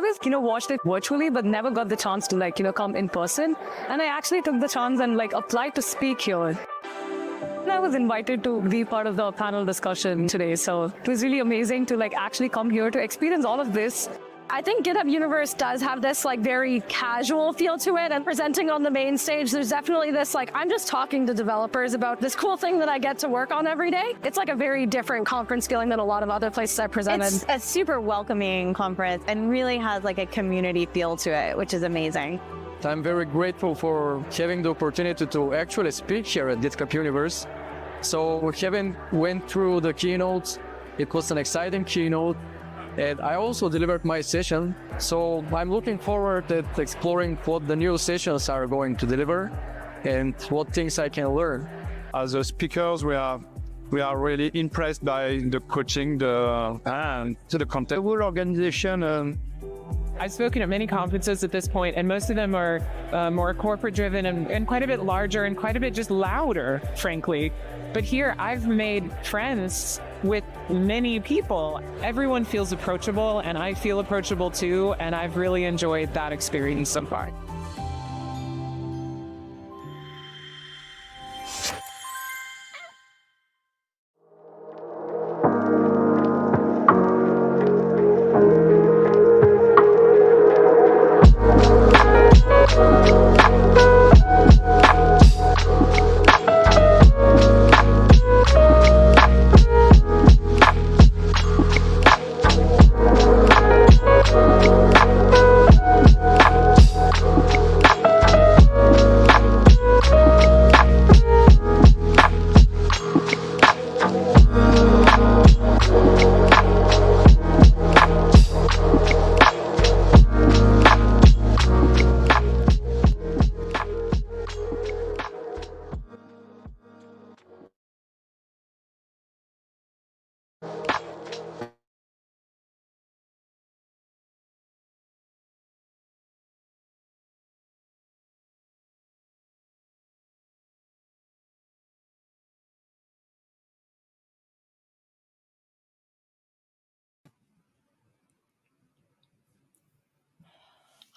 always, watched it virtually, but never got the chance to come in person. And I actually took the chance and applied to speak here. And I was invited to be part of the panel discussion today. So it was really amazing to actually come here to experience all of this. I think GitHub Universe does have this very casual feel to it, and presenting on the main stage, there's definitely this I'm just talking to developers about this cool thing that I get to work on every day. It's a very different conference feeling than a lot of other places I've presented. It's a super welcoming conference and really has a community feel to it, which is amazing. I'm very grateful for having the opportunity to actually speak here at GitHub Universe. So having went through the keynotes, it was an exciting keynote. And I also delivered my session, so I'm looking forward to exploring what the new sessions are going to deliver and what things I can learn. As a speakers, we are really impressed by the coaching, and the content. The whole organization. I've spoken at many conferences at this point, and most of them are more corporate-driven and quite a bit larger and quite a bit just louder, frankly. But here, I've made friends with many people. Everyone feels approachable, and I feel approachable too, and I've really enjoyed that experience so far.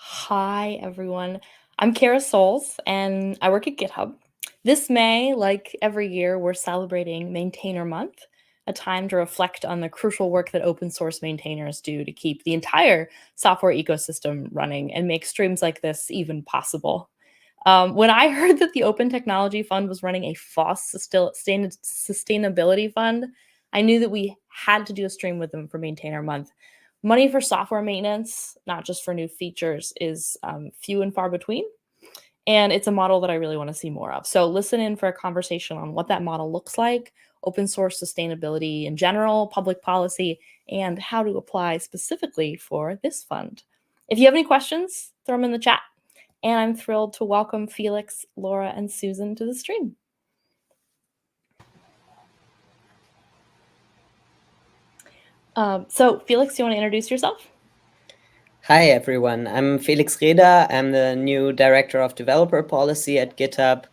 Hi, everyone. I'm Kara Souls, and I work at GitHub. This May, like every year, we're celebrating Maintainer Month, a time to reflect on the crucial work that open source maintainers do to keep the entire software ecosystem running and make streams like this even possible. When I heard that the Open Technology Fund was running a FOSS sustainability fund, I knew that we had to do a stream with them for Maintainer Month. Money for software maintenance, not just for new features, is few and far between. And it's a model that I really want to see more of. So listen in for a conversation on what that model looks like, open source sustainability in general, public policy, and how to apply specifically for this fund. If you have any questions, throw them in the chat. And I'm thrilled to welcome Felix, Laura, and Susan to the stream. So Felix, you want to introduce yourself? Hi, everyone. I'm Felix Reda. I'm the new Director of Developer Policy at GitHub.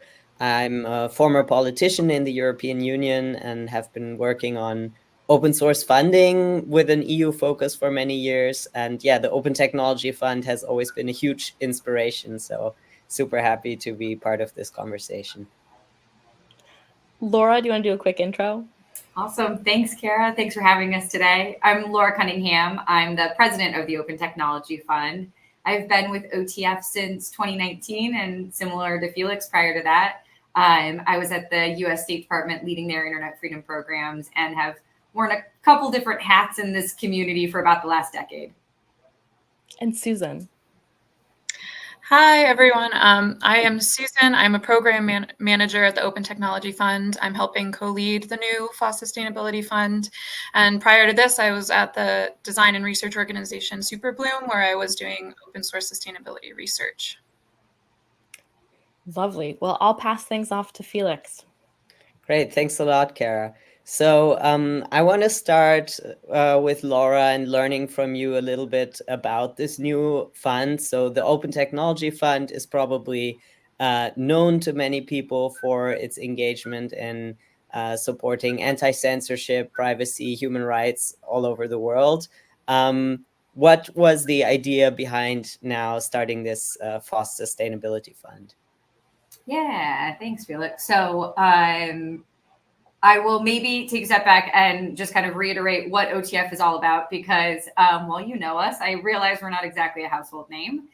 I'm a former politician in the European Union and have been working on open source funding with an EU focus for many years. And yeah, the Open Technology Fund has always been a huge inspiration. So super happy to be part of this conversation. Laura, do you want to do a quick intro? Awesome. Thanks, Kara. Thanks for having us today. I'm Laura Cunningham. I'm the president of the Open Technology Fund. I've been with OTF since 2019, and similar to Felix prior to that, I was at the U.S. State Department leading their internet freedom programs and have worn a couple different hats in this community for about the last decade. And Susan. Hi, everyone. I am Susan. I'm a program manager at the Open Technology Fund. I'm helping co-lead the new FOSS Sustainability Fund. And prior to this, I was at the design and research organization Superbloom, where I was doing open source sustainability research. Lovely. Well, I'll pass things off to Felix. Great. Thanks a lot, Kara. So I want to start with Laura and learning from you a little bit about this new fund. So the Open Technology Fund is probably known to many people for its engagement in supporting anti-censorship, privacy, human rights all over the world. what was the idea behind now starting this FOSS Sustainability Fund? Yeah, thanks, Felix. So I will maybe take a step back and just kind of reiterate what OTF is all about, because well, you know us, I realize we're not exactly a household name.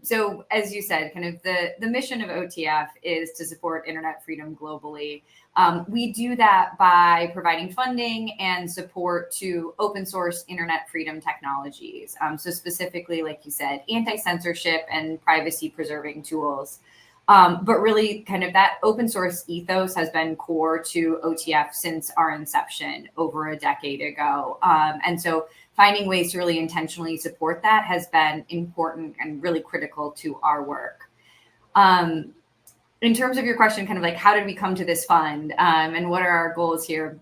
So as you said, kind of the mission of OTF is to support internet freedom globally. We do that by providing funding and support to open source internet freedom technologies. So specifically, like you said, anti-censorship and privacy preserving tools. But really kind of that open source ethos has been core to OTF since our inception over a decade ago. And so finding ways to really intentionally support that has been important and really critical to our work. In terms of your question, kind of like, how did we come to this fund and what are our goals here?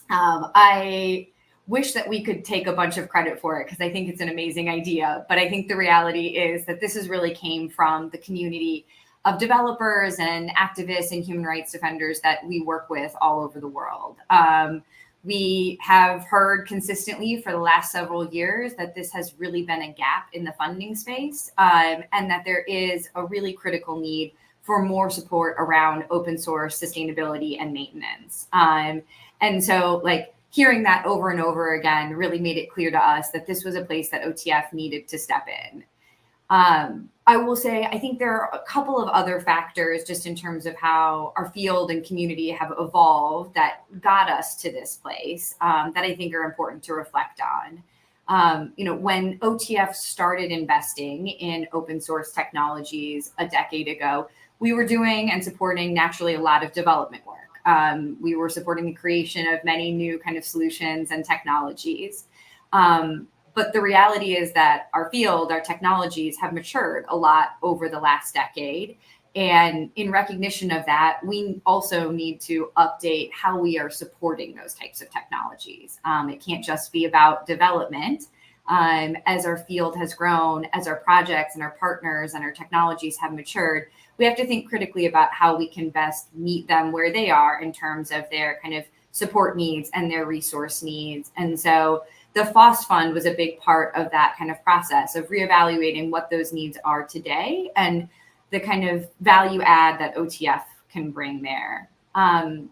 I wish that we could take a bunch of credit for it because I think it's an amazing idea. But I think the reality is that this is really came from the community of developers and activists and human rights defenders that we work with all over the world. We have heard consistently for the last several years that this has really been a gap in the funding space, and that there is a really critical need for more support around open source sustainability and maintenance. And so like hearing that over and over again really made it clear to us that this was a place that OTF needed to step in. I will say, I think there are a couple of other factors just in terms of how our field and community have evolved that got us to this place that I think are important to reflect on. When OTF started investing in open source technologies a decade ago, we were doing and supporting naturally a lot of development work. We were supporting the creation of many new kind of solutions and technologies. But the reality is that our field, our technologies have matured a lot over the last decade. And in recognition of that, we also need to update how we are supporting those types of technologies. It can't just be about development. As our field has grown, as our projects and our partners and our technologies have matured, we have to think critically about how we can best meet them where they are in terms of their kind of support needs and their resource needs. And so the FOSS Fund was a big part of that kind of process of reevaluating what those needs are today and the kind of value add that OTF can bring there. And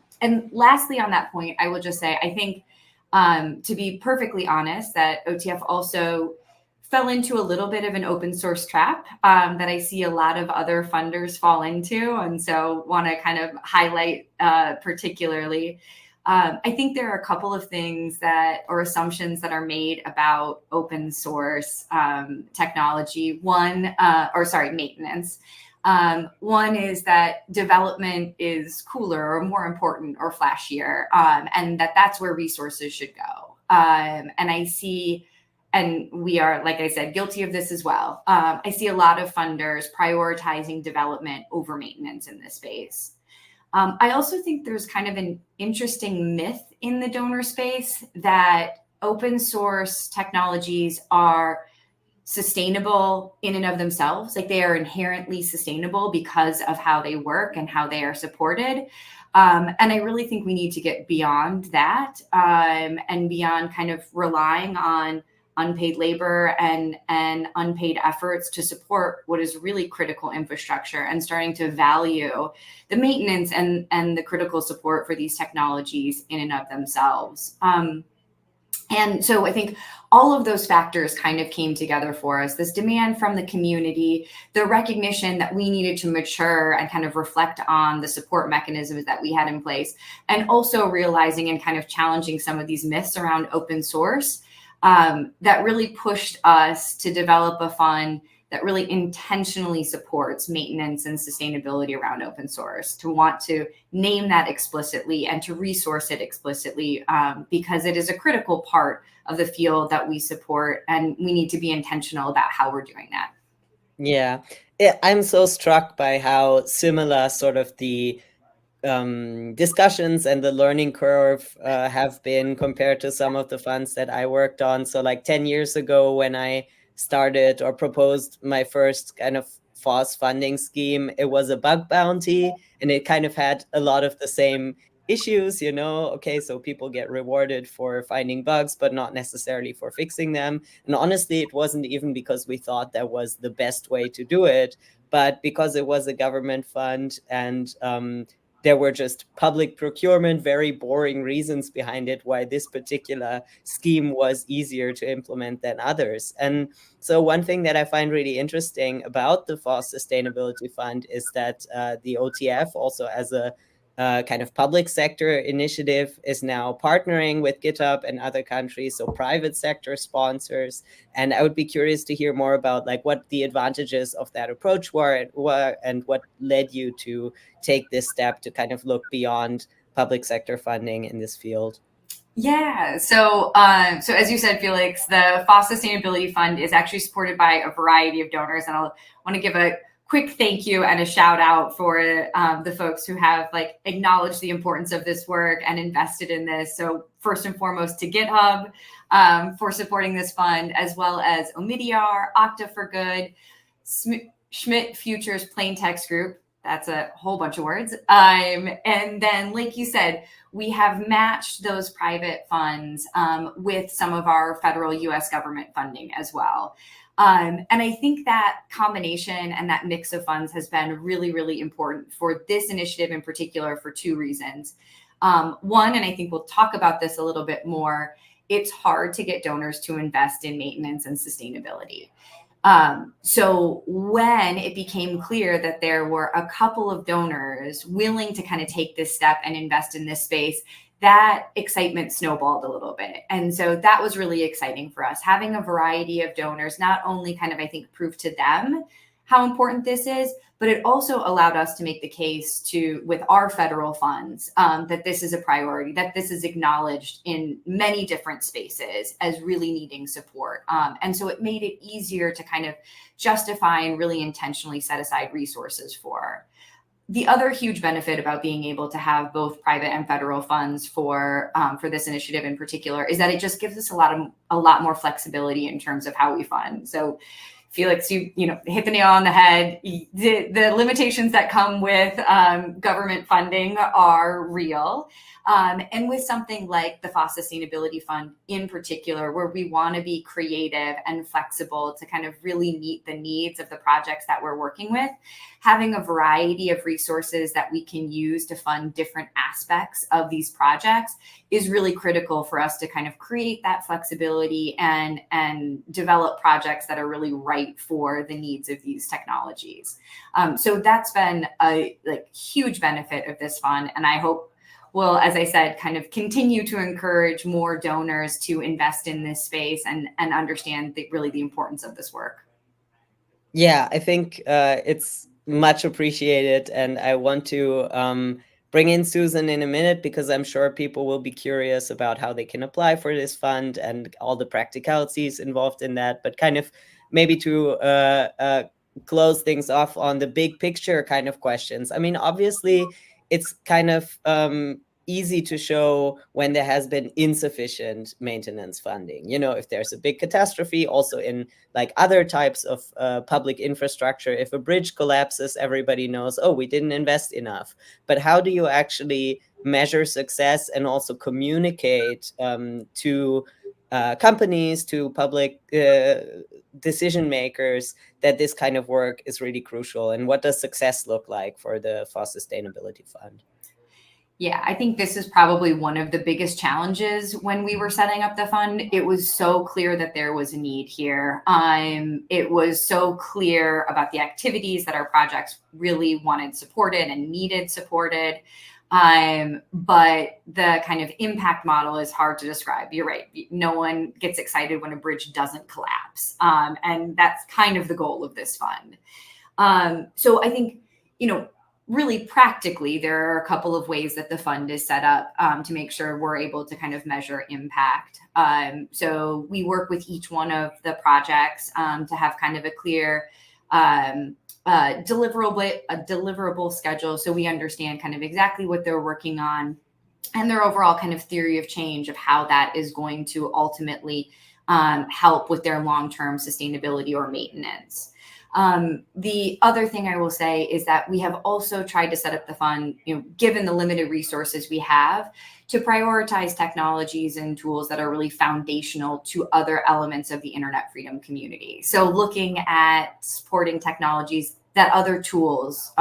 lastly, on that point, I will just say, I think to be perfectly honest, that OTF also fell into a little bit of an open source trap that I see a lot of other funders fall into. And so want to kind of highlight particularly. I think there are a couple of things or assumptions that are made about open source technology. Maintenance. One is that development is cooler or more important or flashier, and that's where resources should go. And I see, and we are, like I said, guilty of this as well. I see a lot of funders prioritizing development over maintenance in this space. I also think there's kind of an interesting myth in the donor space that open source technologies are sustainable in and of themselves. Like they are inherently sustainable because of how they work and how they are supported. And I really think we need to get beyond that and beyond kind of relying on unpaid labor and unpaid efforts to support what is really critical infrastructure and starting to value the maintenance and the critical support for these technologies in and of themselves. And so I think all of those factors kind of came together for us, this demand from the community, the recognition that we needed to mature and kind of reflect on the support mechanisms that we had in place, and also realizing and kind of challenging some of these myths around open source that really pushed us to develop a fund that really intentionally supports maintenance and sustainability around open source, to want to name that explicitly and to resource it explicitly because it is a critical part of the field that we support, and we need to be intentional about how we're doing that. Yeah, I'm so struck by how similar sort of the discussions and the learning curve have been compared to some of the funds that I worked on. So like 10 years ago when I started or proposed my first kind of FOSS funding scheme, it was a bug bounty, and it kind of had a lot of the same issues, okay, so people get rewarded for finding bugs, but not necessarily for fixing them. And honestly, it wasn't even because we thought that was the best way to do it, but because it was a government fund and there were just public procurement, very boring reasons behind it why this particular scheme was easier to implement than others. And so one thing that I find really interesting about the FOSS Sustainability Fund is that the OTF, also as a kind of public sector initiative, is now partnering with GitHub and other countries, so private sector sponsors. And I would be curious to hear more about like what the advantages of that approach were and what led you to take this step to kind of look beyond public sector funding in this field. Yeah, so as you said, Felix, the FOSS Sustainability Fund is actually supported by a variety of donors, and I'll want to give a quick thank you and a shout out for the folks who have like acknowledged the importance of this work and invested in this. So first and foremost to GitHub for supporting this fund, as well as Omidyar, Okta for Good, Schmidt Futures Plain Text Group. That's a whole bunch of words. And then, like you said, we have matched those private funds with some of our federal US government funding as well. And I think that combination and that mix of funds has been really, really important for this initiative in particular for two reasons. One, and I think we'll talk about this a little bit more, it's hard to get donors to invest in maintenance and sustainability. So when it became clear that there were a couple of donors willing to kind of take this step and invest in this space, that excitement snowballed a little bit. And so that was really exciting for us. Having a variety of donors not only kind of, I think, prove to them how important this is, but it also allowed us to make the case with our federal funds that this is a priority, that this is acknowledged in many different spaces as really needing support. And so it made it easier to kind of justify and really intentionally set aside resources for. The other huge benefit about being able to have both private and federal funds for this initiative in particular is that it just gives us a lot more flexibility in terms of how we fund. So Felix, you hit the nail on the head. The limitations that come with government funding are real. And with something like the FOSS Sustainability Fund in particular, where we want to be creative and flexible to kind of really meet the needs of the projects that we're working with, having a variety of resources that we can use to fund different aspects of these projects is really critical for us to kind of create that flexibility and develop projects that are really right for the needs of these technologies. So that's been a huge benefit of this fund. And I hope will, as I said, kind of continue to encourage more donors to invest in this space and understand really the importance of this work. Yeah, I think it's much appreciated. And I want to bring in Susan in a minute, because I'm sure people will be curious about how they can apply for this fund and all the practicalities involved in that. But kind of maybe to close things off on the big picture kind of questions. I mean, obviously, it's kind of easy to show when there has been insufficient maintenance funding. If there's a big catastrophe, also in like other types of public infrastructure, if a bridge collapses, everybody knows, oh, we didn't invest enough. But how do you actually measure success and also communicate to companies, to public decision makers, that this kind of work is really crucial? And what does success look like for the FOSS Sustainability Fund? Yeah, I think this is probably one of the biggest challenges when we were setting up the fund. It was so clear that there was a need here. It was so clear about the activities that our projects really wanted supported and needed supported. But the kind of impact model is hard to describe. You're right. No one gets excited when a bridge doesn't collapse. And that's kind of the goal of this fund. So I think, really practically, there are a couple of ways that the fund is set up to make sure we're able to kind of measure impact. So we work with each one of the projects to have kind of a clear deliverable schedule, so we understand kind of exactly what they're working on and their overall kind of theory of change of how that is going to ultimately help with their long-term sustainability or maintenance. The other thing I will say is that we have also tried to set up the fund, given the limited resources we have, to prioritize technologies and tools that are really foundational to other elements of the internet freedom community. So looking at supporting technologies that other tools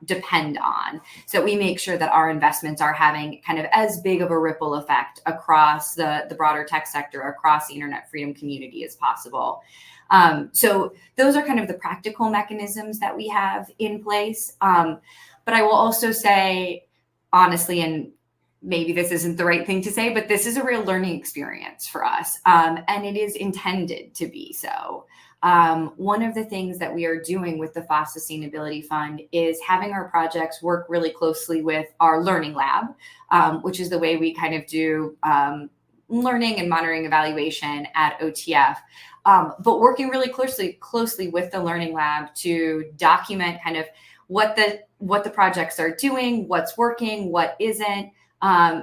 depend on, so we make sure that our investments are having kind of as big of a ripple effect across the broader tech sector, across the internet freedom community as possible. So those are kind of the practical mechanisms that we have in place. But I will also say, honestly, and maybe this isn't the right thing to say, but this is a real learning experience for us, and it is intended to be so. One of the things that we are doing with the FOSS Sustainability Fund is having our projects work really closely with our learning lab, which is the way we kind of do learning and monitoring evaluation at OTF. But working really closely with the learning lab to document kind of what the projects are doing, what's working, what isn't,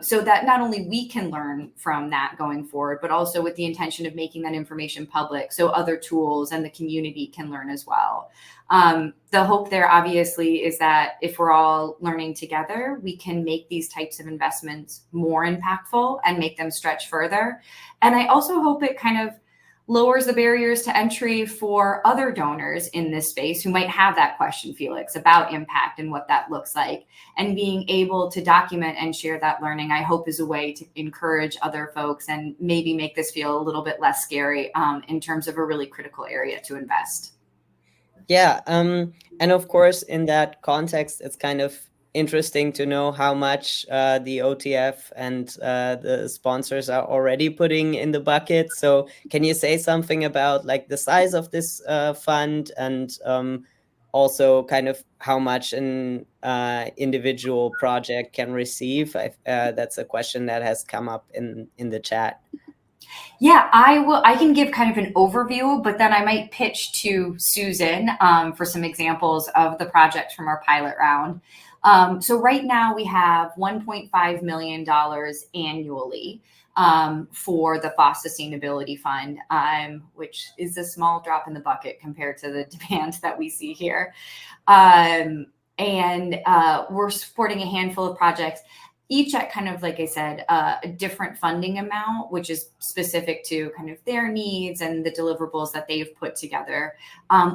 so that not only we can learn from that going forward, but also with the intention of making that information public so other tools and the community can learn as well. The hope there obviously is that if we're all learning together, we can make these types of investments more impactful and make them stretch further. And I also hope it kind of lowers the barriers to entry for other donors in this space who might have that question, Felix, about impact and what that looks like. And being able to document and share that learning, I hope, is a way to encourage other folks and maybe make this feel a little bit less scary in terms of a really critical area to invest. Yeah, and of course, in that context, it's kind of interesting to know how much the OTF and the sponsors are already putting in the bucket. So can you say something about like the size of this fund and also kind of how much an individual project can receive? That's a question that has come up in the chat. Yeah, I can give kind of an overview, but then I might pitch to Susan for some examples of the projects from our pilot round. So right now we have $1.5 million annually for the FOSS Sustainability Fund, which is a small drop in the bucket compared to the demand that we see here. And we're supporting a handful of projects, each at kind of, like I said, a different funding amount, which is specific to kind of their needs and the deliverables that they've put together.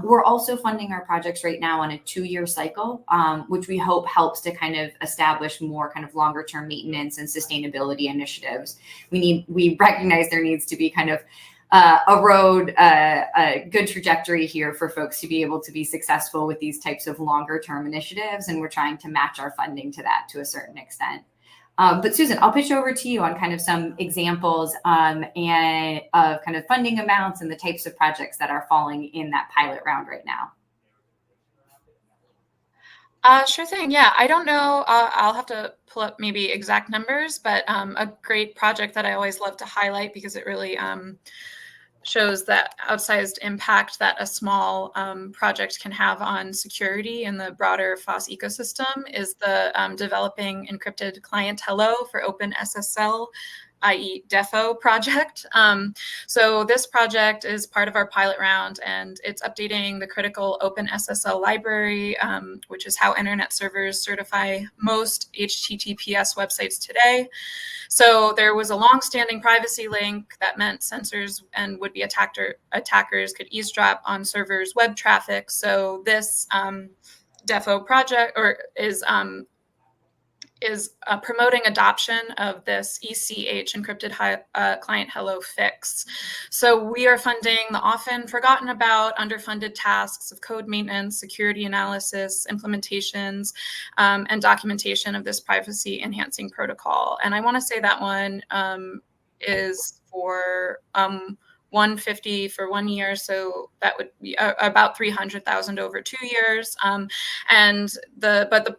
We're also funding our projects right now on a 2-year cycle, which we hope helps to kind of establish more kind of longer term maintenance and sustainability initiatives. We recognize there needs to be kind of a good trajectory here for folks to be able to be successful with these types of longer term initiatives. And we're trying to match our funding to that to a certain extent. But Susan, I'll pitch over to you on kind of some examples and of kind of funding amounts and the types of projects that are falling in that pilot round right now. Sure thing. Yeah, I don't know. I'll have to pull up maybe exact numbers, but a great project that I always love to highlight because it really shows that outsized impact that a small project can have on security in the broader FOSS ecosystem is the developing encrypted client hello for OpenSSL, i.e. DEFO project. So this project is part of our pilot round, and it's updating the critical OpenSSL library, which is how internet servers certify most HTTPS websites today. So there was a long-standing privacy link that meant censors and would-be attackers could eavesdrop on servers' web traffic. So this DEFO project is promoting adoption of this ECH encrypted client hello fix. So we are funding the often forgotten about underfunded tasks of code maintenance, security analysis, implementations, and documentation of this privacy enhancing protocol. And I want to say that one is for 150 for 1 year, so that would be about 300,000 over 2 years.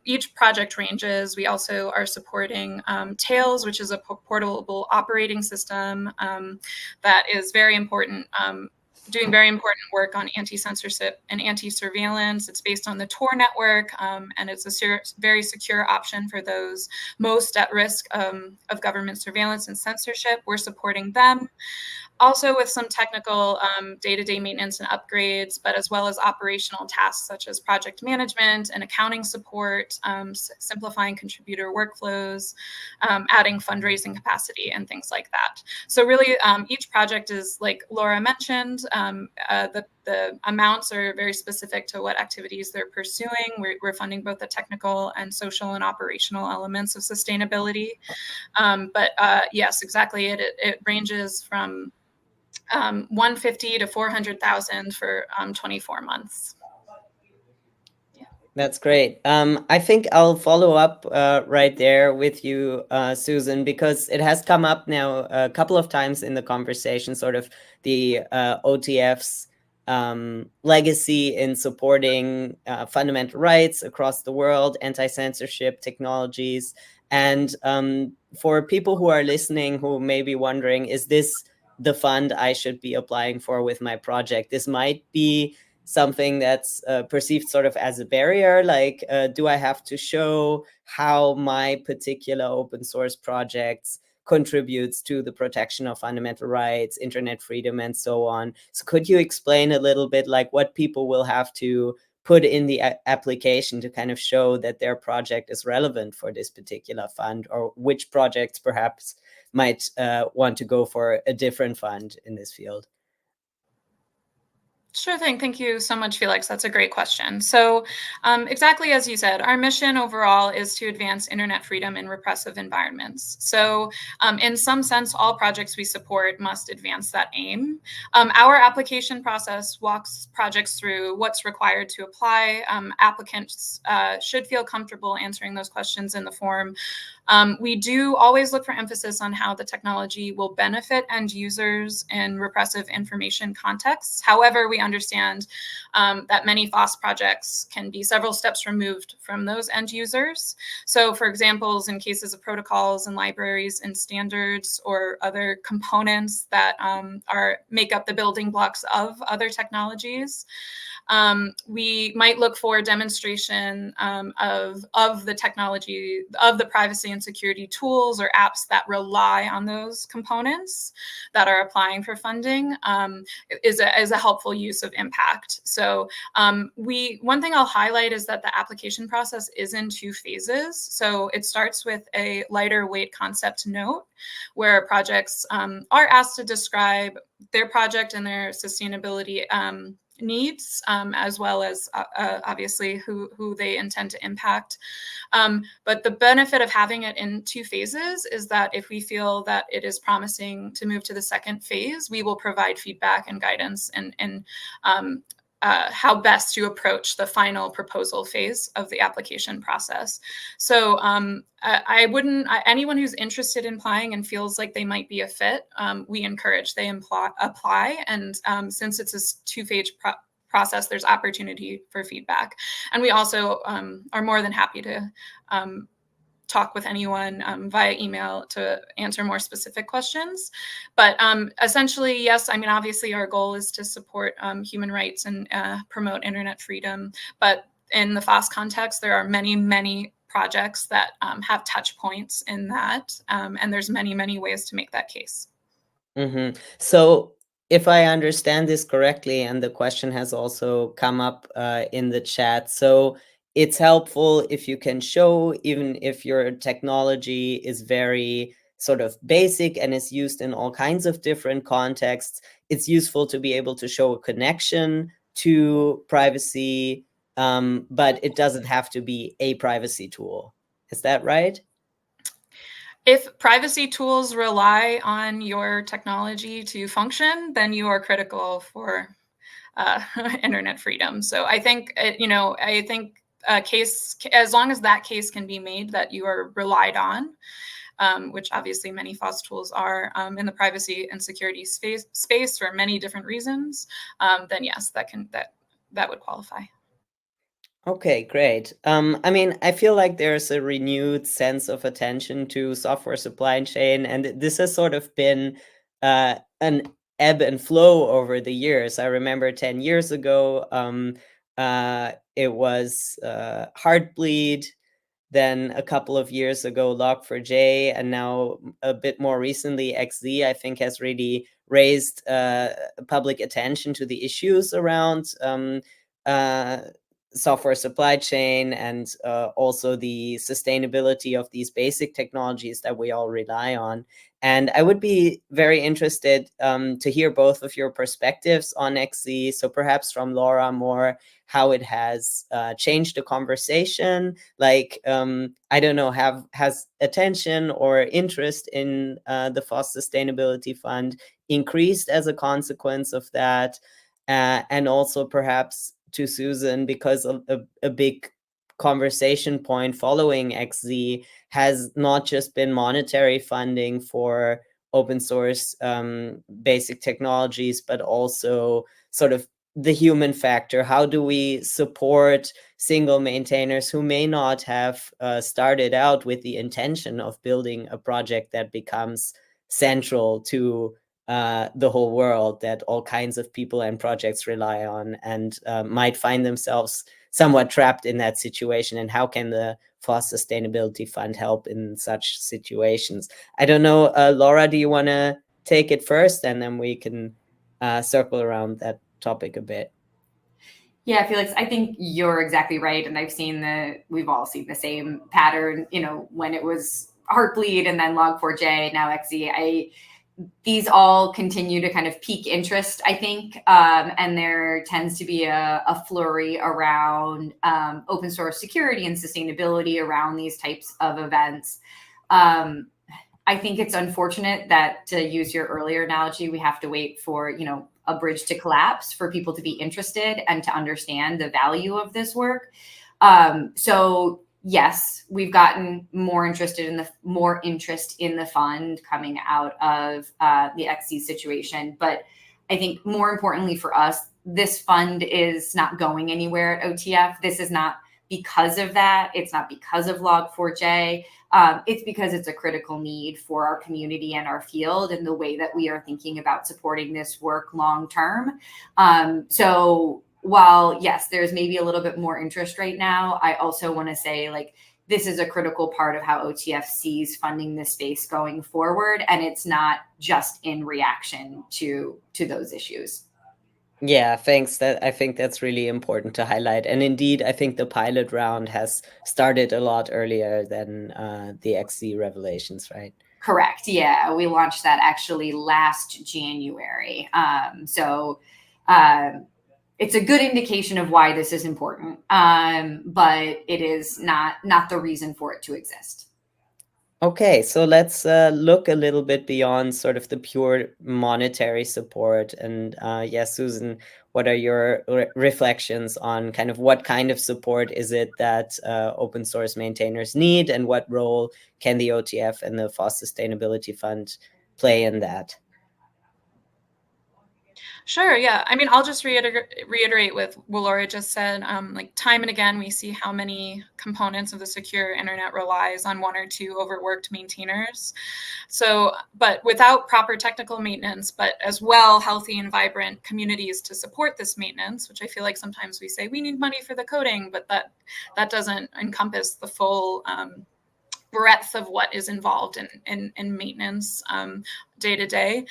Each project ranges. We also are supporting Tails, which is a portable operating system that is very important. Doing very important work on anti-censorship and anti-surveillance. It's based on the Tor network, and it's a very secure option for those most at risk of government surveillance and censorship. We're supporting them. also with some technical day-to-day maintenance and upgrades, but as well as operational tasks such as project management and accounting support, simplifying contributor workflows, adding fundraising capacity, and things like that. So really, each project is, like Laura mentioned, the amounts are very specific to what activities they're pursuing. We're funding both the technical and social and operational elements of sustainability. But yes, exactly. It ranges from 150 to 400,000 for 24 months. That's great. I think I'll follow up right there with you, Susan, because it has come up now a couple of times in the conversation, sort of the OTF's legacy in supporting fundamental rights across the world, anti-censorship technologies. And for people who are listening who may be wondering, is this the fund I should be applying for with my project? This might be something that's perceived sort of as a barrier, like do I have to show how my particular open source projects contributes to the protection of fundamental rights, internet freedom, and so on? So could you explain a little bit like what people will have to put in the application to kind of show that their project is relevant for this particular fund, or which projects perhaps might want to go for a different fund in this field? Sure thing. Thank you so much, Felix. That's a great question. So exactly as you said, our mission overall is to advance internet freedom in repressive environments. So in some sense, all projects we support must advance that aim. Our application process walks projects through what's required to apply. Applicants should feel comfortable answering those questions in the form. We do always look for emphasis on how the technology will benefit end users in repressive information contexts. However, we understand that many FOSS projects can be several steps removed from those end users. So for examples, in cases of protocols and libraries and standards or other components that make up the building blocks of other technologies, we might look for a demonstration of the technology, of the privacy and security tools or apps that rely on those components that are applying for funding is a helpful use of impact. So one thing I'll highlight is that the application process is in 2 phases. So it starts with a lighter weight concept note where projects are asked to describe their project and their sustainability needs, as well as obviously who they intend to impact. But the benefit of having it in 2 phases is that if we feel that it is promising to move to the second phase, we will provide feedback and guidance and how best to approach the final proposal phase of the application process. So anyone who's interested in applying and feels like they might be a fit, we encourage they apply. And since it's a 2-phase process, there's opportunity for feedback. And we also are more than happy to talk with anyone via email to answer more specific questions. But essentially, yes, I mean, obviously our goal is to support human rights and promote internet freedom. But in the FOSS context, there are many, many projects that have touch points in that. And there's many, many ways to make that case. Mm-hmm. So if I understand this correctly, and the question has also come up in the chat, so it's helpful if you can show, even if your technology is very sort of basic and is used in all kinds of different contexts, it's useful to be able to show a connection to privacy, but it doesn't have to be a privacy tool. Is that right? If privacy tools rely on your technology to function, then you are critical for internet freedom. So I think, a case, as long as that case can be made that you are relied on, which obviously many FOSS tools are in the privacy and security space for many different reasons, then yes, that would qualify. Okay, great. I mean, I feel like there's a renewed sense of attention to software supply chain, and this has sort of been an ebb and flow over the years. I remember 10 years ago, it was Heartbleed, then a couple of years ago, Log4j, and now a bit more recently, XZ, I think, has really raised public attention to the issues around software supply chain and also the sustainability of these basic technologies that we all rely on. And I would be very interested to hear both of your perspectives on XZ. So perhaps from Laura more how it has changed the conversation. Like, I don't know, has attention or interest in the FOSS Sustainability Fund increased as a consequence of that? And also perhaps to Susan, because a big conversation point following XZ has not just been monetary funding for open source basic technologies, but also sort of the human factor. How do we support single maintainers who may not have started out with the intention of building a project that becomes central to the whole world, that all kinds of people and projects rely on, and might find themselves somewhat trapped in that situation? And how can the FOSS Sustainability Fund help in such situations? I don't know, Laura, do you want to take it first, and then we can circle around that topic a bit? Yeah, Felix, I think you're exactly right. And we've all seen the same pattern, when it was Heartbleed and then Log4j, now XZ. These all continue to kind of pique interest, I think. And there tends to be a flurry around open source security and sustainability around these types of events. I think it's unfortunate that, to use your earlier analogy, we have to wait for, a bridge to collapse for people to be interested and to understand the value of this work. So yes, we've gotten more interest in the fund coming out of the XZ situation. But I think more importantly for us, this fund is not going anywhere at OTF. This is not because of that. It's not because of Log4j. It's because it's a critical need for our community and our field and the way that we are thinking about supporting this work long term. So while, yes, there's maybe a little bit more interest right now, I also want to say, like, this is a critical part of how OTF sees funding this space going forward. And it's not just in reaction to those issues. Yeah, thanks. I think that's really important to highlight. And indeed, I think the pilot round has started a lot earlier than the XZ revelations, right? Correct. Yeah, we launched that actually last January. So it's a good indication of why this is important, but it is not the reason for it to exist. Okay, so let's look a little bit beyond sort of the pure monetary support. And yes, Susan, what are your reflections on kind of what kind of support is it that open source maintainers need, and what role can the OTF and the FOSS Sustainability Fund play in that? Sure. Yeah. I mean, I'll just reiterate with what Laura just said. Like, time and again, we see how many components of the secure internet relies on one or two overworked maintainers. So, but without proper technical maintenance, but as well healthy and vibrant communities to support this maintenance, which I feel like sometimes we say we need money for the coding, but that doesn't encompass the full breadth of what is involved in maintenance day to day.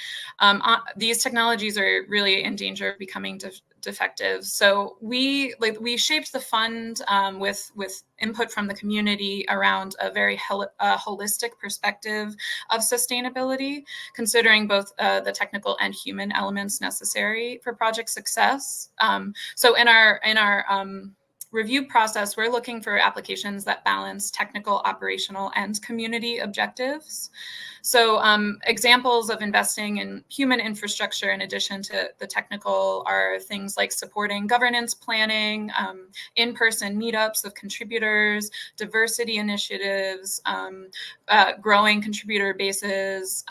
These technologies are really in danger of becoming defective. So we shaped the fund with input from the community around a very holistic perspective of sustainability, considering both the technical and human elements necessary for project success. So in our review process, we're looking for applications that balance technical, operational, and community objectives. So examples of investing in human infrastructure in addition to the technical are things like supporting governance planning, in-person meetups of contributors, diversity initiatives, growing contributor bases,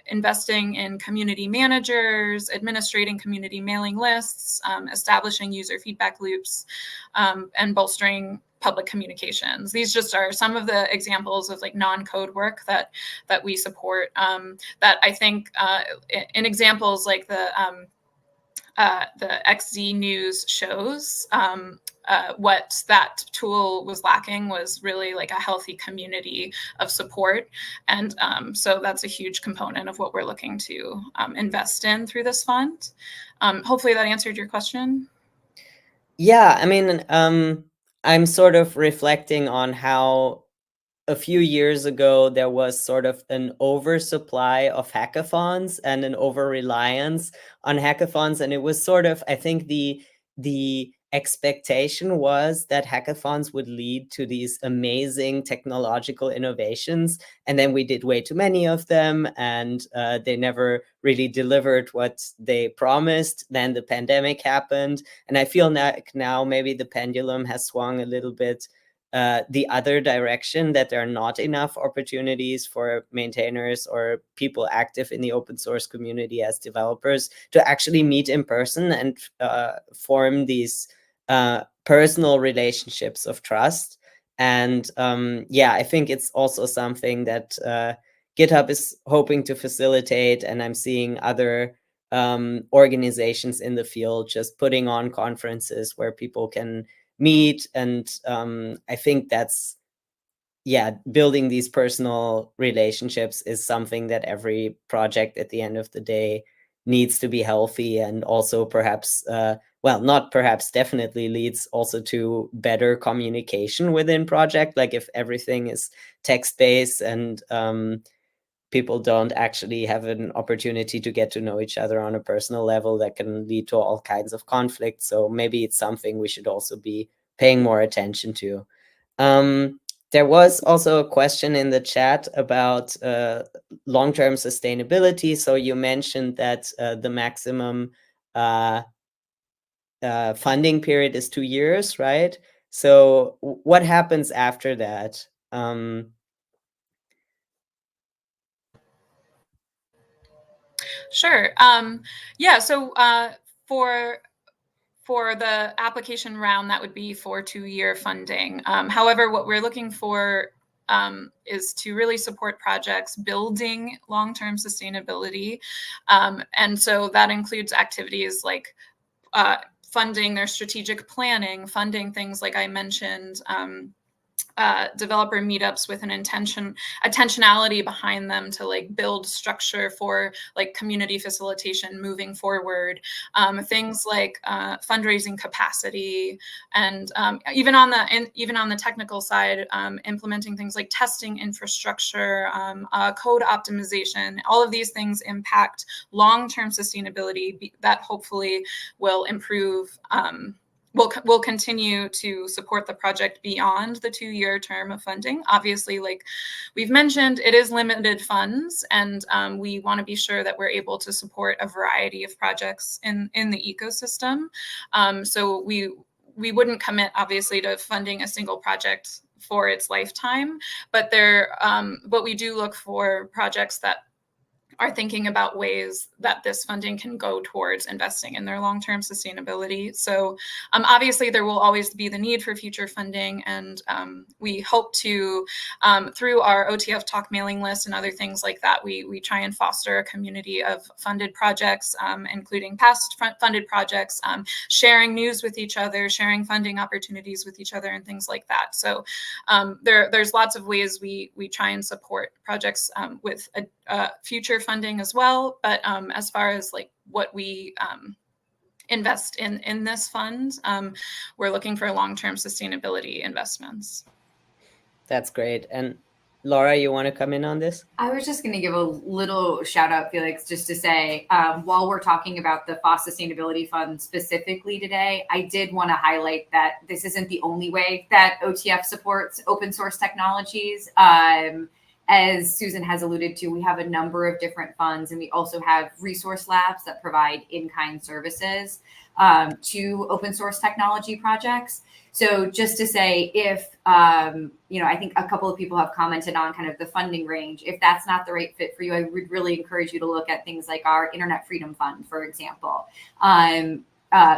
investing in community managers, administrating community mailing lists, establishing user feedback loops, and bolstering public communications. These just are some of the examples of like non-code work that we support. That I think in examples like the XZ News shows, what that tool was lacking was really like a healthy community of support. And so that's a huge component of what we're looking to invest in through this fund. Hopefully that answered your question. Yeah, I mean, I'm sort of reflecting on how a few years ago there was sort of an oversupply of hackathons and an over-reliance on hackathons, and it was sort of, I think the expectation was that hackathons would lead to these amazing technological innovations, and then we did way too many of them, and they never really delivered what they promised. Then the pandemic happened, and I feel now maybe the pendulum has swung a little bit the other direction, that there are not enough opportunities for maintainers or people active in the open source community as developers to actually meet in person and form these personal relationships of trust. And yeah, I think it's also something that GitHub is hoping to facilitate, and I'm seeing other organizations in the field just putting on conferences where people can meet. And I think that's, yeah, building these personal relationships is something that every project at the end of the day needs to be healthy, and also perhaps, well, not perhaps, definitely leads also to better communication within project. Like if everything is text-based and people don't actually have an opportunity to get to know each other on a personal level, that can lead to all kinds of conflict. So maybe it's something we should also be paying more attention to. There was also a question in the chat about long-term sustainability. So you mentioned that the maximum funding period is 2 years, right? So what happens after that? Sure. Yeah. So for the application round, that would be for 2-year funding. However, what we're looking for is to really support projects building long-term sustainability. And so that includes activities like funding their strategic planning, funding things like I mentioned, developer meetups with an intentionality behind them to like build structure for like community facilitation moving forward, things like fundraising capacity, and even on the technical side, implementing things like testing infrastructure, code optimization. All of these things impact long-term sustainability that hopefully will improve. We'll continue to support the project beyond the 2-year term of funding. Obviously, like we've mentioned, it is limited funds, and we want to be sure that we're able to support a variety of projects in the ecosystem. So we wouldn't commit, obviously, to funding a single project for its lifetime, but we do look for projects that are thinking about ways that this funding can go towards investing in their long-term sustainability. So obviously there will always be the need for future funding, and we hope to, through our OTF Talk mailing list and other things like that, we try and foster a community of funded projects, including past funded projects, sharing news with each other, sharing funding opportunities with each other, and things like that. So there's lots of ways we try and support projects with a future funding as well. But as far as like what we invest in this fund, we're looking for long-term sustainability investments. That's great. And Laura, you want to come in on this? I was just going to give a little shout out, Felix, just to say, while we're talking about the FOSS Sustainability Fund specifically today, I did want to highlight that this isn't the only way that OTF supports open source technologies. As Susan has alluded to, we have a number of different funds, and we also have resource labs that provide in-kind services to open source technology projects. So just to say, if, I think a couple of people have commented on kind of the funding range. If that's not the right fit for you, I would really encourage you to look at things like our Internet Freedom Fund, for example.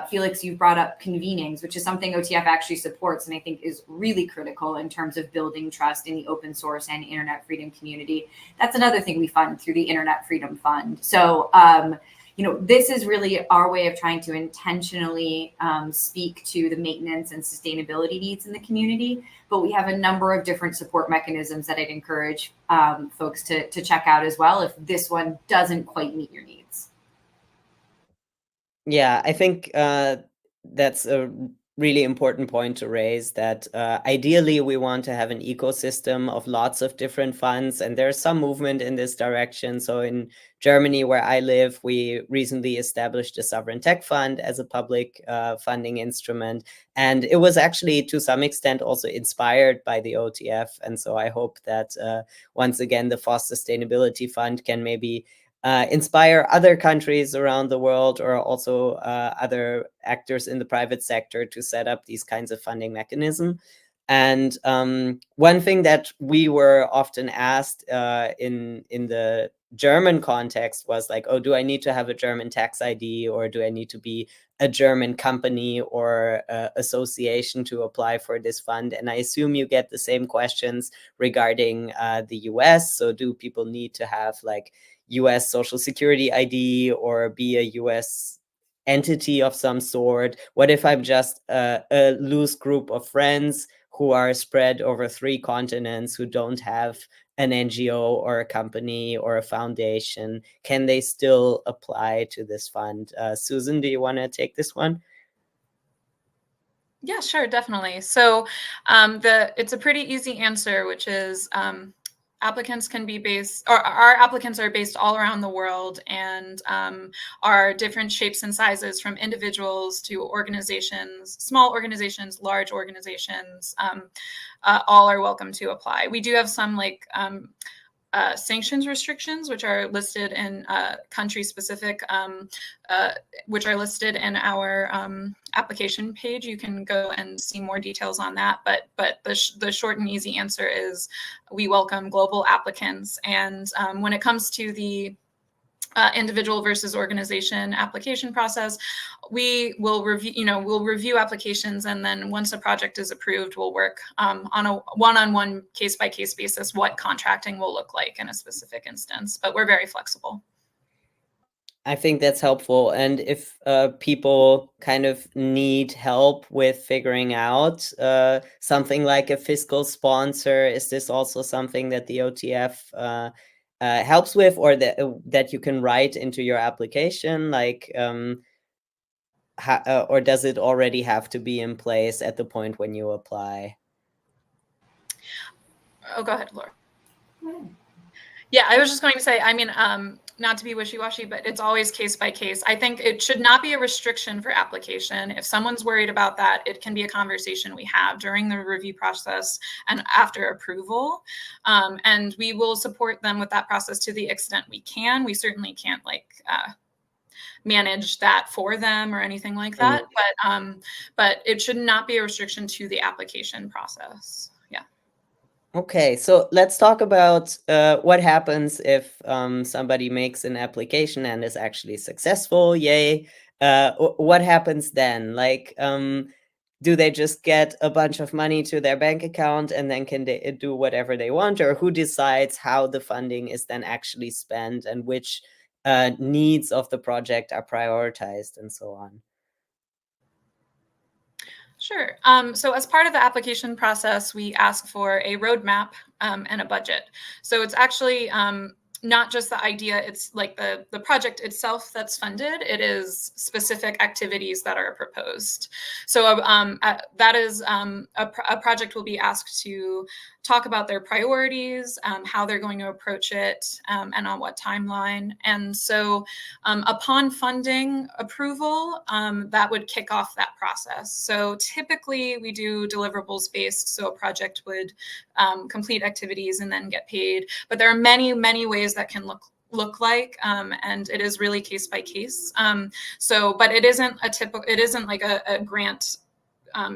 Felix, you brought up convenings, which is something OTF actually supports and I think is really critical in terms of building trust in the open source and internet freedom community. That's another thing we fund through the Internet Freedom Fund. So, this is really our way of trying to intentionally speak to the maintenance and sustainability needs in the community. But we have a number of different support mechanisms that I'd encourage folks to check out as well if this one doesn't quite meet your needs. Yeah, I think that's a really important point to raise, that ideally we want to have an ecosystem of lots of different funds, and there's some movement in this direction. So in Germany, where I live, we recently established a sovereign tech fund as a public funding instrument. And it was actually to some extent also inspired by the OTF. And so I hope that once again, the FOSS Sustainability Fund can maybe inspire other countries around the world, or also other actors in the private sector, to set up these kinds of funding mechanism. And one thing that we were often asked in the German context was like, oh, do I need to have a German tax ID, or do I need to be a German company or association to apply for this fund? And I assume you get the same questions regarding the US. So do people need to have like US Social Security ID or be a US entity of some sort? What if I'm just a loose group of friends who are spread over 3 continents who don't have an NGO or a company or a foundation? Can they still apply to this fund? Susan, do you want to take this one? Yeah, sure, definitely. So it's a pretty easy answer, which is applicants can be based, or our applicants are based all around the world, and are different shapes and sizes, from individuals to organizations, small organizations, large organizations. All are welcome to apply. We do have some like sanctions restrictions, which are listed in country-specific, which are listed in our application page. You can go and see more details on that. But the short and easy answer is we welcome global applicants. And when it comes to the individual versus organization application process, we will review applications, and then once a project is approved, we'll work on a one-on-one case-by-case basis what contracting will look like in a specific instance. But we're very flexible. I think that's helpful. And if people kind of need help with figuring out something like a fiscal sponsor, is this also something that the OTF helps with, or that you can write into your application? Like, or does it already have to be in place at the point when you apply? Oh, go ahead, Laura. Yeah, I was just going to say, I mean, not to be wishy-washy, but it's always case by case. I think it should not be a restriction for application. If someone's worried about that, it can be a conversation we have during the review process and after approval. And we will support them with that process to the extent we can. We certainly can't like manage that for them or anything like that. But it should not be a restriction to the application process. Okay, so let's talk about what happens if somebody makes an application and is actually successful. Yay. What happens then? Like, do they just get a bunch of money to their bank account and then can they do whatever they want? Or who decides how the funding is then actually spent, and which needs of the project are prioritized, and so on? Sure. So as part of the application process, we ask for a roadmap and a budget. So it's actually not just the idea, it's like the project itself that's funded. It is specific activities that are proposed. So that is a project will be asked to talk about their priorities, how they're going to approach it, and on what timeline. And so upon funding approval, that would kick off that process. So typically we do deliverables based. So a project would complete activities and then get paid. But there are many, many ways that can look like, and it is really case by case. But it isn't it isn't like a grant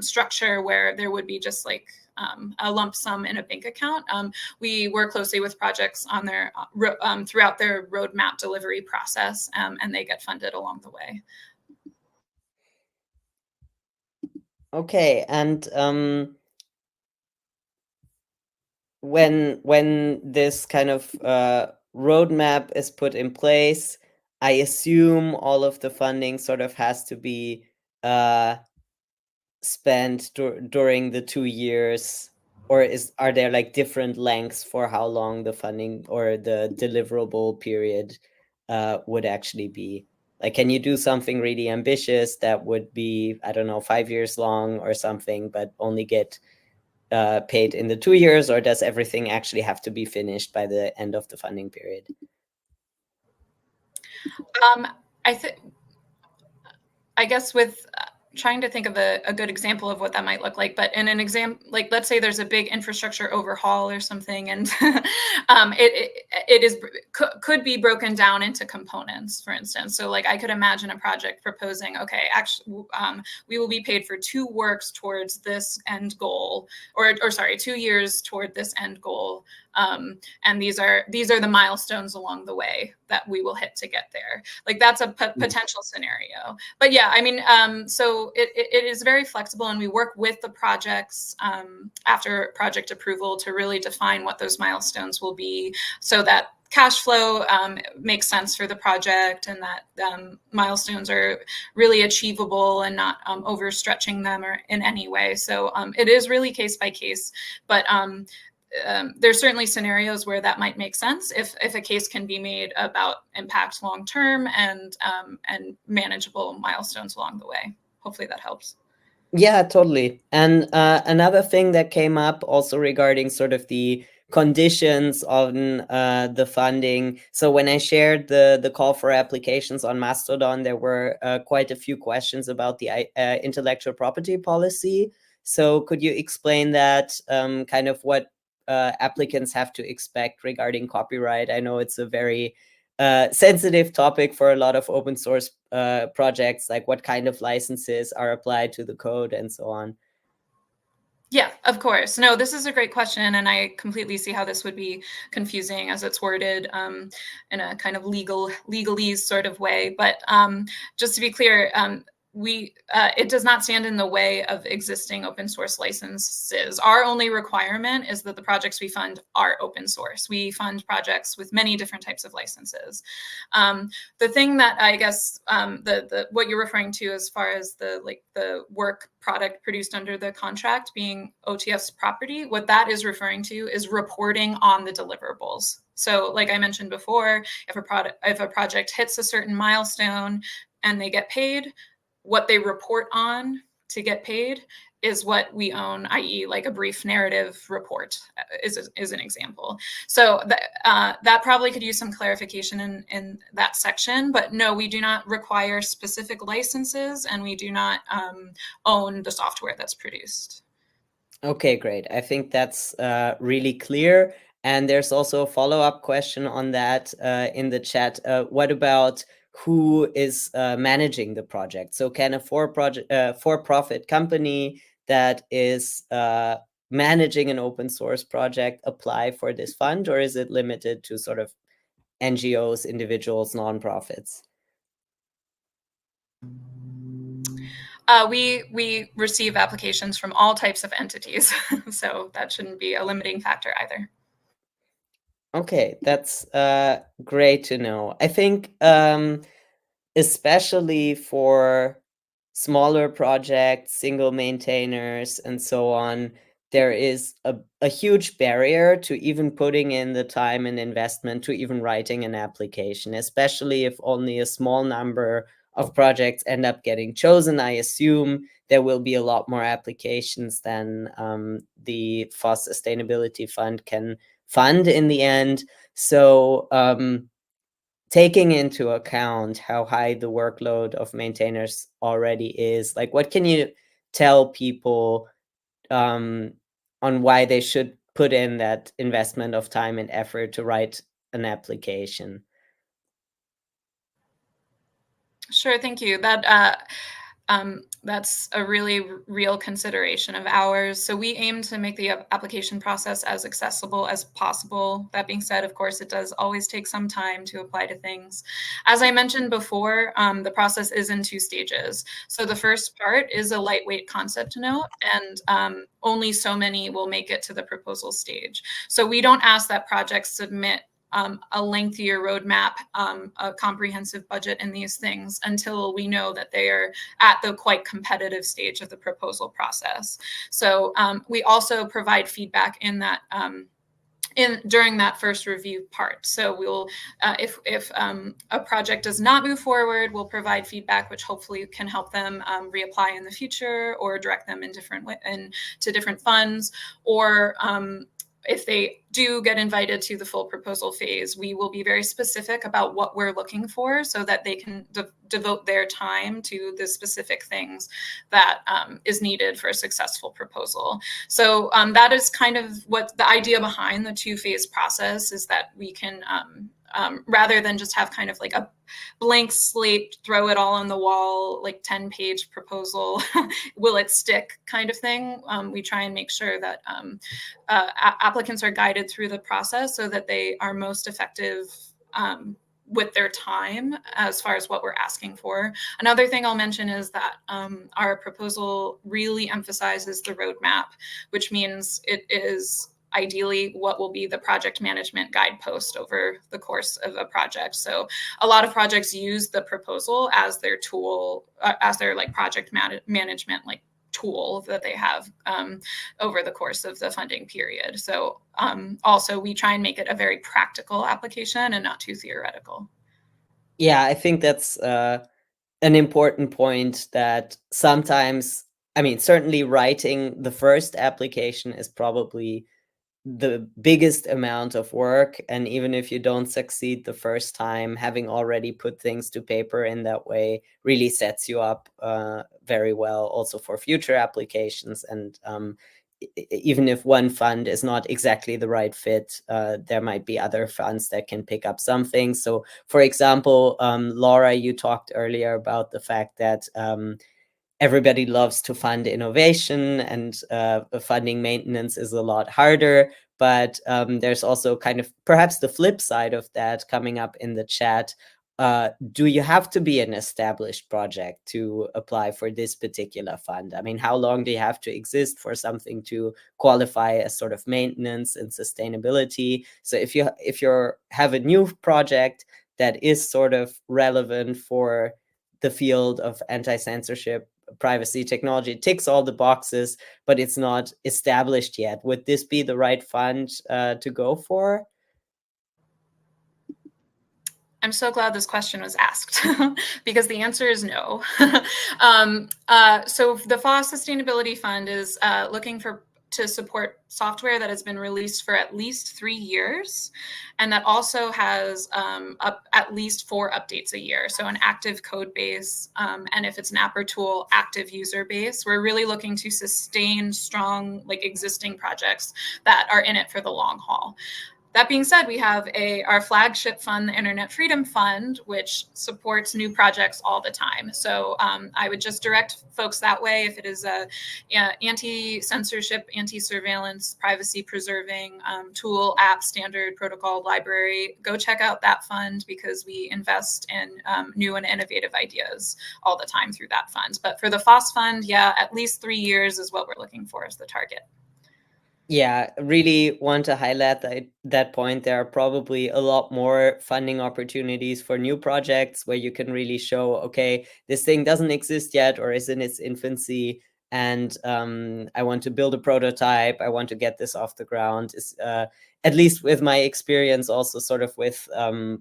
structure where there would be just like a lump sum in a bank account. We work closely with projects on their throughout their roadmap delivery process, and they get funded along the way. Okay, and when this kind of roadmap is put in place, I assume all of the funding sort of has to be spent during the 2 years, or are there like different lengths for how long the funding or the deliverable period would actually be? Like, can you do something really ambitious that would be, I don't know, 5 years long or something, but only get paid in the 2 years, or does everything actually have to be finished by the end of the funding period? I guess with trying to think of a good example of what that might look like, but in an example, like let's say there's a big infrastructure overhaul or something, and could be broken down into components, for instance. So like I could imagine a project proposing, okay, actually, we will be paid for 2 works towards this end goal, or sorry, 2 years toward this end goal. And these are the milestones along the way that we will hit to get there. Like that's a potential scenario. But yeah, I mean, so it is very flexible, and we work with the projects after project approval to really define what those milestones will be, so that cash flow makes sense for the project, and that milestones are really achievable and not overstretching them or in any way. So it is really case by case, but there's certainly scenarios where that might make sense if a case can be made about impact long term and manageable milestones along the way. Hopefully that helps. Yeah, totally. And another thing that came up also regarding sort of the conditions on the funding. So when I shared the call for applications on Mastodon, there were quite a few questions about the intellectual property policy. So could you explain that, kind of what applicants have to expect regarding copyright? I know it's a very sensitive topic for a lot of open source projects, like what kind of licenses are applied to the code and so on. Yeah, of course. No, this is a great question, and I completely see how this would be confusing as it's worded in a kind of legalese sort of way. But just to be clear, it does not stand in the way of existing open source licenses. Our only requirement is that the projects we fund are open source. We fund projects with many different types of licenses. The thing that I guess what you're referring to as far as the work product produced under the contract being OTF's property, what that is referring to is reporting on the deliverables. So like I mentioned before, if a project hits a certain milestone and they get paid, what they report on to get paid is what we own, i.e. like a brief narrative report is an example. So that probably could use some clarification in that section, but no, we do not require specific licenses, and we do not own the software that's produced. Okay, great. I think that's really clear. And there's also a follow-up question on that in the chat. What about who is managing the project? So can a for-profit company that is managing an open source project apply for this fund, or is it limited to sort of NGOs, individuals, nonprofits? We receive applications from all types of entities, so that shouldn't be a limiting factor either. Okay, that's great to know. I think especially for smaller projects, single maintainers, and so on, there is a huge barrier to even putting in the time and investment to even writing an application, especially if only a small number of projects end up getting chosen. I assume there will be a lot more applications than the FOSS Sustainability Fund can fund in the end. So taking into account how high the workload of maintainers already is, like what can you tell people on why they should put in that investment of time and effort to write an application? Sure, thank you. That's a really real consideration of ours. So we aim to make the application process as accessible as possible. That being said, of course, it does always take some time to apply to things. As I mentioned before, the process is in 2 stages. So the first part is a lightweight concept note, and only so many will make it to the proposal stage. So we don't ask that projects submit a lengthier roadmap, a comprehensive budget in these things until we know that they are at the quite competitive stage of the proposal process. So we also provide feedback in that during that first review part. So we'll, if a project does not move forward, we'll provide feedback, which hopefully can help them reapply in the future or direct them in to different funds. Or if they do get invited to the full proposal phase, we will be very specific about what we're looking for so that they can devote their time to the specific things that is needed for a successful proposal. So that is kind of what the idea behind the two-phase process is, that we can, rather than just have kind of like a blank slate, throw it all on the wall, like 10-page proposal, will it stick kind of thing. We try and make sure that applicants are guided through the process so that they are most effective with their time as far as what we're asking for. Another thing I'll mention is that our proposal really emphasizes the roadmap, which means it is ideally what will be the project management guidepost over the course of a project. So a lot of projects use the proposal as their tool, as their like project management like tool that they have over the course of the funding period. So also we try and make it a very practical application and not too theoretical. Yeah, I think that's an important point, that sometimes, I mean, certainly writing the first application is probably the biggest amount of work. And even if you don't succeed the first time, having already put things to paper in that way really sets you up very well also for future applications. And even if one fund is not exactly the right fit, there might be other funds that can pick up some things. So for example, Laura, you talked earlier about the fact that everybody loves to fund innovation, and funding maintenance is a lot harder. But there's also kind of perhaps the flip side of that coming up in the chat. Do you have to be an established project to apply for this particular fund? I mean, how long do you have to exist for something to qualify as sort of maintenance and sustainability? So if you have a new project that is sort of relevant for the field of anti-censorship, privacy technology, it ticks all the boxes, but it's not established yet, would this be the right fund to go for? I'm so glad this question was asked because the answer is no. So the FOSS Sustainability Fund is looking to support software that has been released for at least 3 years, and that also has at least 4 updates a year. So an active code base, and if it's an app or tool, active user base. We're really looking to sustain strong, like existing projects that are in it for the long haul. That being said, we have our flagship fund, the Internet Freedom Fund, which supports new projects all the time. So I would just direct folks that way. If it is a anti-censorship, anti-surveillance, privacy-preserving tool, app, standard, protocol, library, go check out that fund, because we invest in new and innovative ideas all the time through that fund. But for the FOSS Fund, yeah, at least 3 years is what we're looking for as the target. Yeah, really want to highlight that point. There are probably a lot more funding opportunities for new projects where you can really show, okay, this thing doesn't exist yet or is in its infancy, and I want to build a prototype. I want to get this off the ground. At least with my experience also sort of with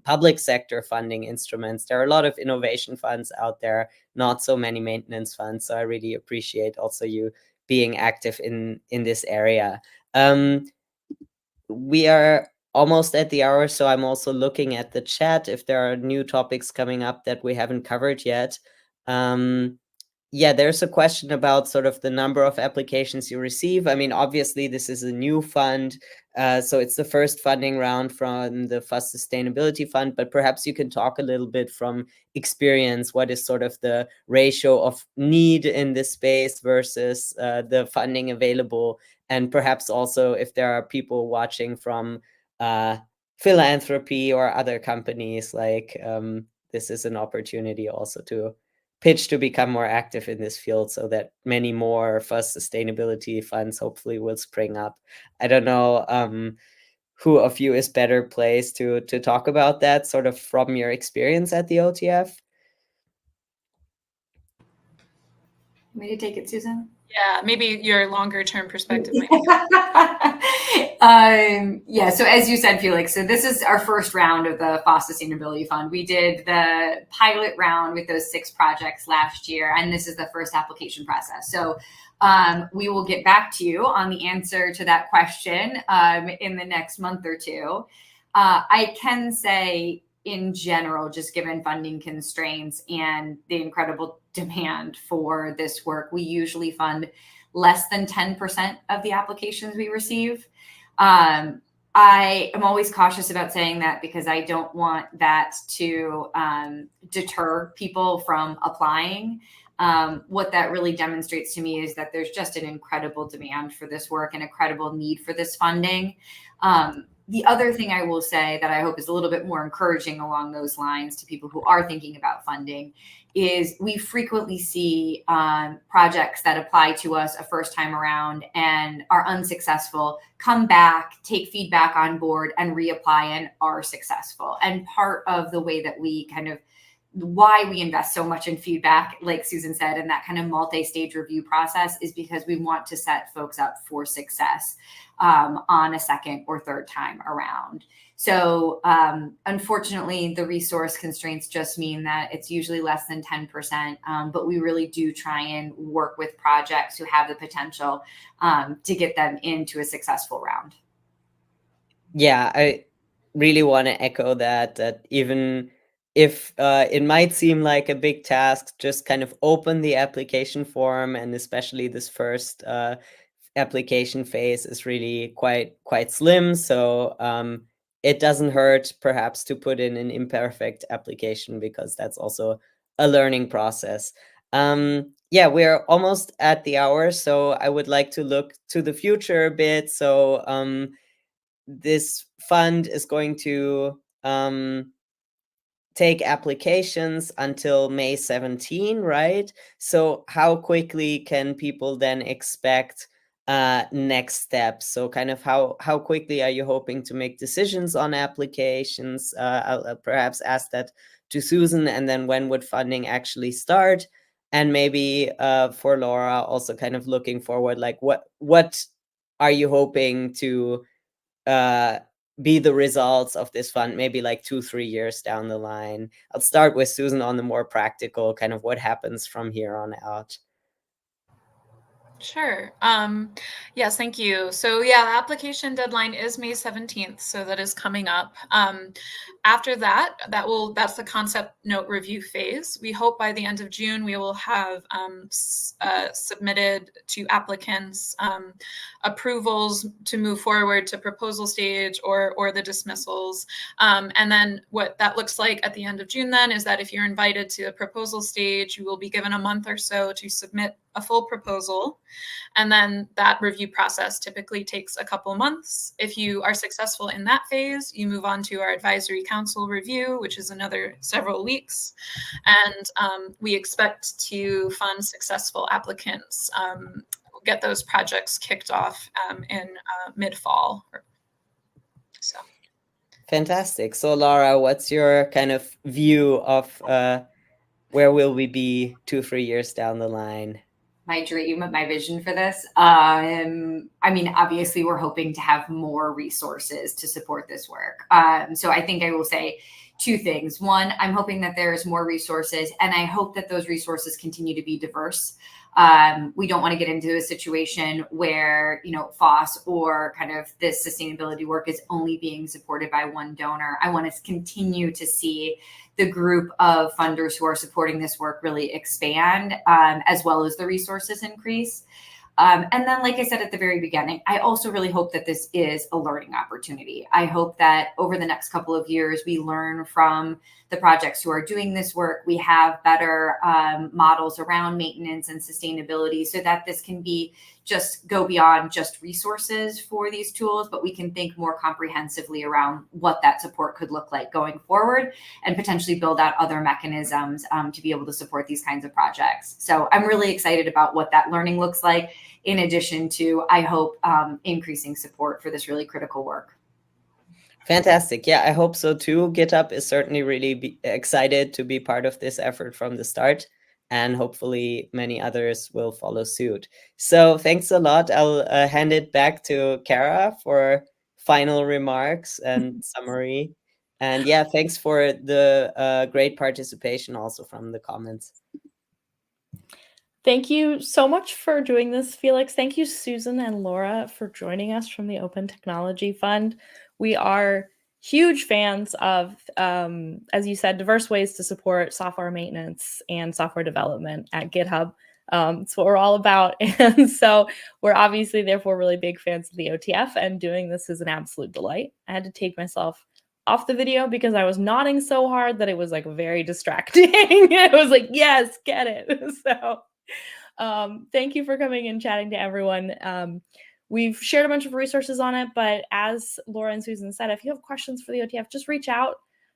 public sector funding instruments, there are a lot of innovation funds out there, not so many maintenance funds. So I really appreciate also you being active in this area. We are almost at the hour, so I'm also looking at the chat if there are new topics coming up that we haven't covered yet. Yeah, there's a question about sort of the number of applications you receive. I mean, obviously, this is a new fund, so it's the first funding round from the FOSS Sustainability Fund, but perhaps you can talk a little bit from experience. What is sort of the ratio of need in this space versus the funding available? And perhaps also if there are people watching from philanthropy or other companies, like this is an opportunity also to pitch to become more active in this field, so that many more FOSS sustainability funds hopefully will spring up. I don't know who of you is better placed to talk about that, sort of from your experience at the OTF? Want me to take it, Susan? Yeah, maybe your longer term perspective might be. Yeah, so as you said, Felix, so this is our first round of the FOSS Sustainability Fund. We did the pilot round with those 6 projects last year, and this is the first application process. So we will get back to you on the answer to that question in the next month or two. I can say, in general, just given funding constraints and the incredible demand for this work, we usually fund less than 10% of the applications we receive. I am always cautious about saying that because I don't want that to deter people from applying. What that really demonstrates to me is that there's just an incredible demand for this work and a credible need for this funding. The other thing I will say that I hope is a little bit more encouraging along those lines to people who are thinking about funding is we frequently see projects that apply to us a first time around and are unsuccessful, come back, take feedback on board and reapply and are successful. And part of the way that we kind of why we invest so much in feedback, like Susan said, and that kind of multi-stage review process is because we want to set folks up for success on a second or third time around. So unfortunately, the resource constraints just mean that it's usually less than 10%, but we really do try and work with projects who have the potential to get them into a successful round. Yeah, I really want to echo that even if it might seem like a big task, just kind of open the application form, and especially this first application phase is really quite slim. So it doesn't hurt perhaps to put in an imperfect application because that's also a learning process. Yeah, we're almost at the hour, so I would like to look to the future a bit. So this fund is going to take applications until May 17, right? So how quickly can people then expect next steps? So kind of how quickly are you hoping to make decisions on applications? I'll perhaps ask that to Susan, and then when would funding actually start? And maybe for Laura, also kind of looking forward, like what are you hoping to be the results of this fund, maybe like 2-3 years down the line? I'll start with Susan on the more practical, kind of what happens from here on out. Sure. Yes, thank you. So yeah, the application deadline is May 17th, so that is coming up. After that, that's the concept note review phase. We hope by the end of June we will have submitted to applicants approvals to move forward to proposal stage or the dismissals. And then what that looks like at the end of June then is that if you're invited to a proposal stage, you will be given a month or so to submit a full proposal. And then that review process typically takes a couple months. If you are successful in that phase, you move on to our advisory council review, which is another several weeks. And we expect to fund successful applicants, get those projects kicked off in mid-fall. So. Fantastic. So Laura, what's your kind of view of where will we be 2-3 years down the line? My dream, my vision for this. I mean, obviously, we're hoping to have more resources to support this work. So I think I will say 2 things. One, I'm hoping that there's more resources, and I hope that those resources continue to be diverse. We don't want to get into a situation where, FOSS or kind of this sustainability work is only being supported by one donor. I want to continue to see the group of funders who are supporting this work really expand, as well as the resources increase. And then, like I said at the very beginning, I also really hope that this is a learning opportunity. I hope that over the next couple of years, we learn from the projects who are doing this work. We have better models around maintenance and sustainability so that this can be go beyond just resources for these tools, but we can think more comprehensively around what that support could look like going forward and potentially build out other mechanisms to be able to support these kinds of projects. So I'm really excited about what that learning looks like, in addition to, I hope, increasing support for this really critical work. Fantastic. Yeah, I hope so too. GitHub is certainly really excited to be part of this effort from the start, and hopefully many others will follow suit. So thanks a lot. I'll hand it back to Kara for final remarks and summary. And yeah, thanks for the great participation also from the comments. Thank you so much for doing this, Felix. Thank you, Susan and Laura, for joining us from the Open Technology Fund. We are huge fans of, as you said, diverse ways to support software maintenance and software development at GitHub. It's what we're all about. And so we're obviously, therefore, really big fans of the OTF, and doing this is an absolute delight. I had to take myself off the video because I was nodding so hard that it was like very distracting. It was like, yes, get it. So thank you for coming and chatting to everyone. We've shared a bunch of resources on it, but as Laura and Susan said, if you have questions for the OTF, just reach out,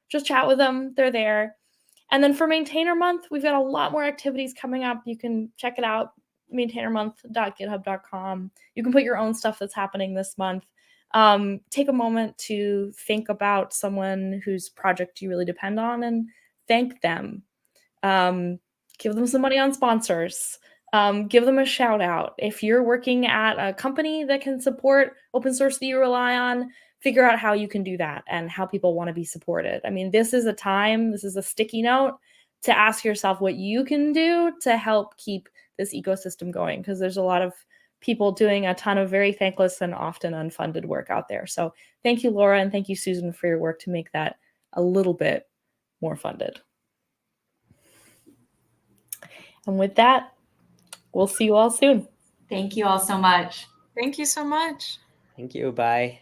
just chat with them. They're there. And then for Maintainer Month, we've got a lot more activities coming up. You can check it out, maintainermonth.github.com. You can put your own stuff that's happening this month. Take a moment to think about someone whose project you really depend on and thank them. Give them some money on sponsors. Give them a shout out. If you're working at a company that can support open source that you rely on, figure out how you can do that and how people want to be supported. I mean, this is a sticky note to ask yourself what you can do to help keep this ecosystem going, because there's a lot of people doing a ton of very thankless and often unfunded work out there. So thank you, Laura, and thank you, Susan, for your work to make that a little bit more funded. And with that, we'll see you all soon. Thank you all so much. Thank you so much. Thank you. Bye.